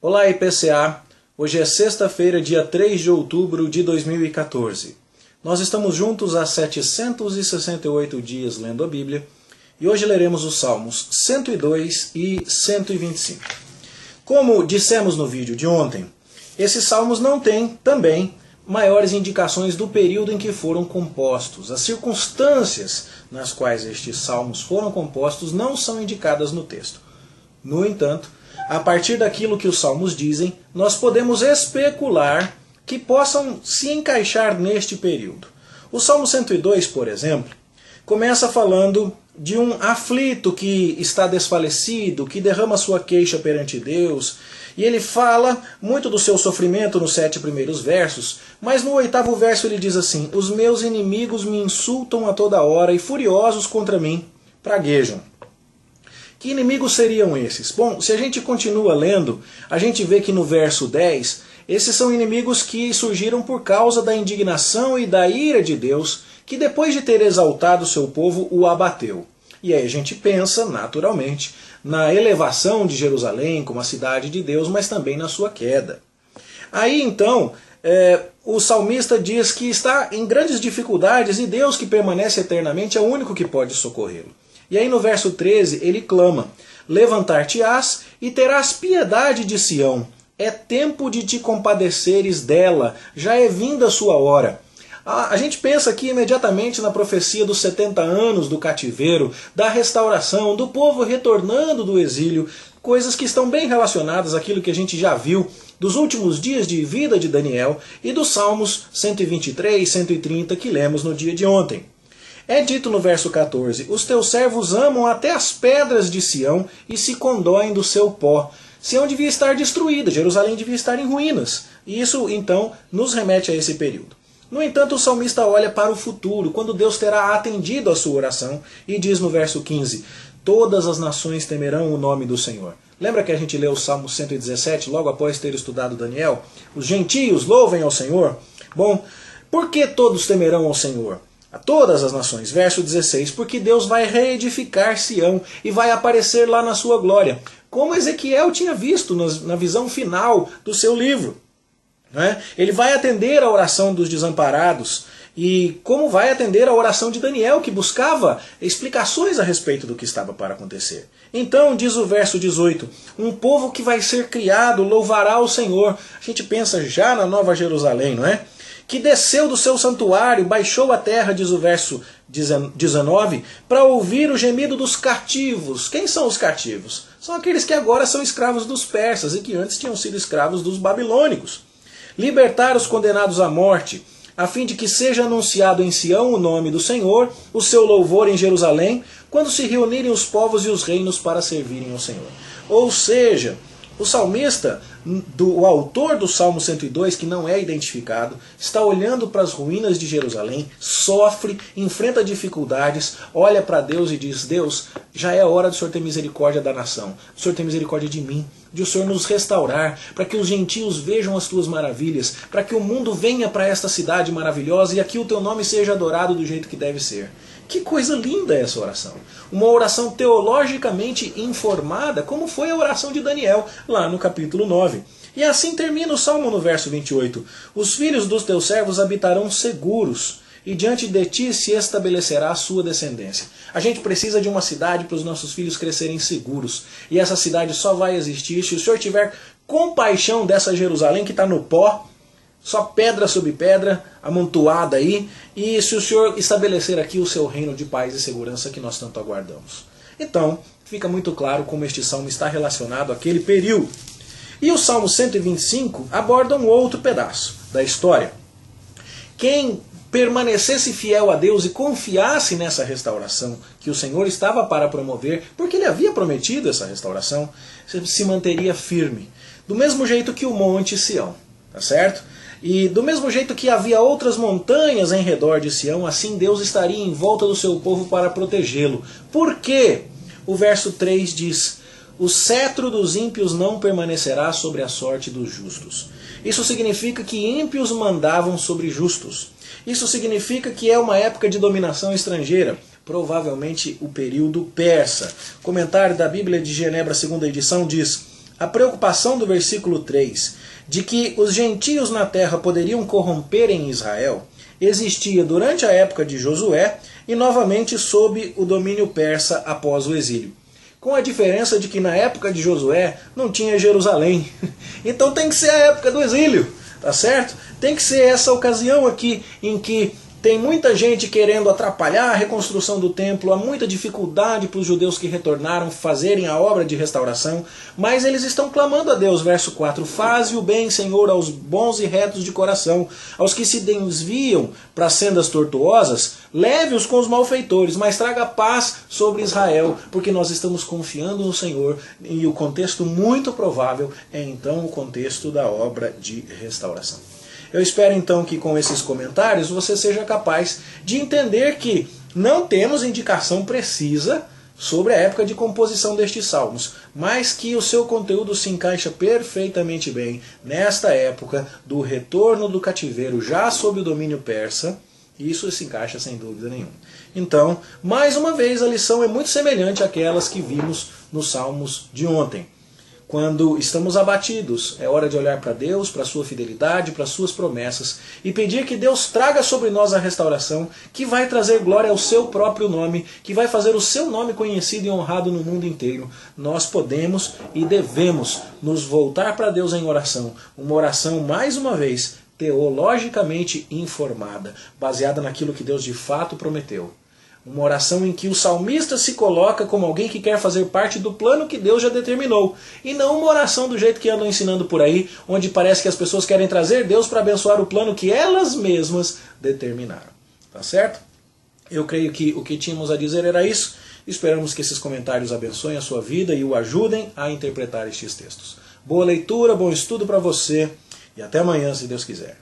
Olá IPCA, hoje é sexta-feira, dia 3 de outubro de 2014. Nós estamos juntos há 768 dias lendo a Bíblia e hoje leremos os Salmos 102 e 125. Como dissemos no vídeo de ontem, esses salmos não têm também maiores indicações do período em que foram compostos. As circunstâncias nas quais estes salmos foram compostos não são indicadas no texto. No entanto, a partir daquilo que os salmos dizem, nós podemos especular que possam se encaixar neste período. O Salmo 102, por exemplo, começa falando de um aflito que está desfalecido, que derrama sua queixa perante Deus, e ele fala muito do seu sofrimento nos 7 primeiros versos, mas no 8º verso ele diz assim: os meus inimigos me insultam a toda hora e furiosos contra mim praguejam. Que inimigos seriam esses? Bom, se a gente continua lendo, a gente vê que no verso 10, esses são inimigos que surgiram por causa da indignação e da ira de Deus, que depois de ter exaltado o seu povo, o abateu. E aí a gente pensa, naturalmente, na elevação de Jerusalém como a cidade de Deus, mas também na sua queda. Aí então, o salmista diz que está em grandes dificuldades e Deus, que permanece eternamente, é o único que pode socorrê-lo. E aí no verso 13 ele clama: levantar-te-ás e terás piedade de Sião. É tempo de te compadeceres dela, já é vinda a sua hora. A gente pensa aqui imediatamente na profecia dos 70 anos do cativeiro, da restauração, do povo retornando do exílio, coisas que estão bem relacionadas àquilo que a gente já viu dos últimos dias de vida de Daniel e dos Salmos 123 e 130 que lemos no dia de ontem. É dito no verso 14: os teus servos amam até as pedras de Sião e se condoem do seu pó. Sião devia estar destruída, Jerusalém devia estar em ruínas. E isso, então, nos remete a esse período. No entanto, o salmista olha para o futuro, quando Deus terá atendido a sua oração, e diz no verso 15: todas as nações temerão o nome do Senhor. Lembra que a gente leu o Salmo 117, logo após ter estudado Daniel? Os gentios louvem ao Senhor. Bom, por que todos temerão ao Senhor? A todas as nações. Verso 16, porque Deus vai reedificar Sião e vai aparecer lá na sua glória, como Ezequiel tinha visto na visão final do seu livro. Ele vai atender a oração dos desamparados, e como vai atender a oração de Daniel, que buscava explicações a respeito do que estava para acontecer. Então, diz o verso 18, um povo que vai ser criado louvará o Senhor. A gente pensa já na Nova Jerusalém, não é? Que desceu do seu santuário, baixou a terra, diz o verso 19, para ouvir o gemido dos cativos. Quem são os cativos? São aqueles que agora são escravos dos persas e que antes tinham sido escravos dos babilônicos. Libertar os condenados à morte, a fim de que seja anunciado em Sião o nome do Senhor, o seu louvor em Jerusalém, quando se reunirem os povos e os reinos para servirem ao Senhor. Ou seja, o salmista, o autor do Salmo 102, que não é identificado, está olhando para as ruínas de Jerusalém, sofre, enfrenta dificuldades, olha para Deus e diz: Deus, já é hora do Senhor ter misericórdia da nação, do Senhor ter misericórdia de mim, de o Senhor nos restaurar, para que os gentios vejam as tuas maravilhas, para que o mundo venha para esta cidade maravilhosa e aqui o teu nome seja adorado do jeito que deve ser. Que coisa linda essa oração. Uma oração teologicamente informada, como foi a oração de Daniel, lá no capítulo 9. E assim termina o Salmo no verso 28. Os filhos dos teus servos habitarão seguros, e diante de ti se estabelecerá a sua descendência. A gente precisa de uma cidade para os nossos filhos crescerem seguros. E essa cidade só vai existir se o Senhor tiver compaixão dessa Jerusalém que está no pó, só pedra sobre pedra, amontoada aí, e se o Senhor estabelecer aqui o seu reino de paz e segurança que nós tanto aguardamos. Então, fica muito claro como este salmo está relacionado àquele período. E o Salmo 125 aborda um outro pedaço da história. Quem permanecesse fiel a Deus e confiasse nessa restauração que o Senhor estava para promover, porque Ele havia prometido essa restauração, se manteria firme. Do mesmo jeito que o Monte Sião, tá certo? E do mesmo jeito que havia outras montanhas em redor de Sião, assim Deus estaria em volta do seu povo para protegê-lo. Por quê? O verso 3 diz: o cetro dos ímpios não permanecerá sobre a sorte dos justos. Isso significa que ímpios mandavam sobre justos. Isso significa que é uma época de dominação estrangeira, provavelmente o período persa. O comentário da Bíblia de Genebra, segunda edição, diz: a preocupação do versículo 3 de que os gentios na terra poderiam corromper em Israel existia durante a época de Josué e novamente sob o domínio persa após o exílio. Com a diferença de que na época de Josué não tinha Jerusalém. Então tem que ser a época do exílio, tá certo? Tem que ser essa ocasião aqui em que tem muita gente querendo atrapalhar a reconstrução do templo, há muita dificuldade para os judeus que retornaram fazerem a obra de restauração, mas eles estão clamando a Deus, verso 4, faze o bem, Senhor, aos bons e retos de coração, aos que se desviam para sendas tortuosas, leve-os com os malfeitores, mas traga paz sobre Israel, porque nós estamos confiando no Senhor, e o contexto muito provável é então o contexto da obra de restauração. Eu espero então que com esses comentários você seja capaz de entender que não temos indicação precisa sobre a época de composição destes salmos, mas que o seu conteúdo se encaixa perfeitamente bem nesta época do retorno do cativeiro já sob o domínio persa. Isso se encaixa sem dúvida nenhuma. Então, mais uma vez, a lição é muito semelhante àquelas que vimos nos salmos de ontem. Quando estamos abatidos, é hora de olhar para Deus, para a sua fidelidade, para as suas promessas e pedir que Deus traga sobre nós a restauração que vai trazer glória ao seu próprio nome, que vai fazer o seu nome conhecido e honrado no mundo inteiro. Nós podemos e devemos nos voltar para Deus em oração, uma oração, mais uma vez, teologicamente informada, baseada naquilo que Deus de fato prometeu. Uma oração em que o salmista se coloca como alguém que quer fazer parte do plano que Deus já determinou. E não uma oração do jeito que andam ensinando por aí, onde parece que as pessoas querem trazer Deus para abençoar o plano que elas mesmas determinaram. Tá certo? Eu creio que o que tínhamos a dizer era isso. Esperamos que esses comentários abençoem a sua vida e o ajudem a interpretar estes textos. Boa leitura, bom estudo para você e até amanhã, se Deus quiser.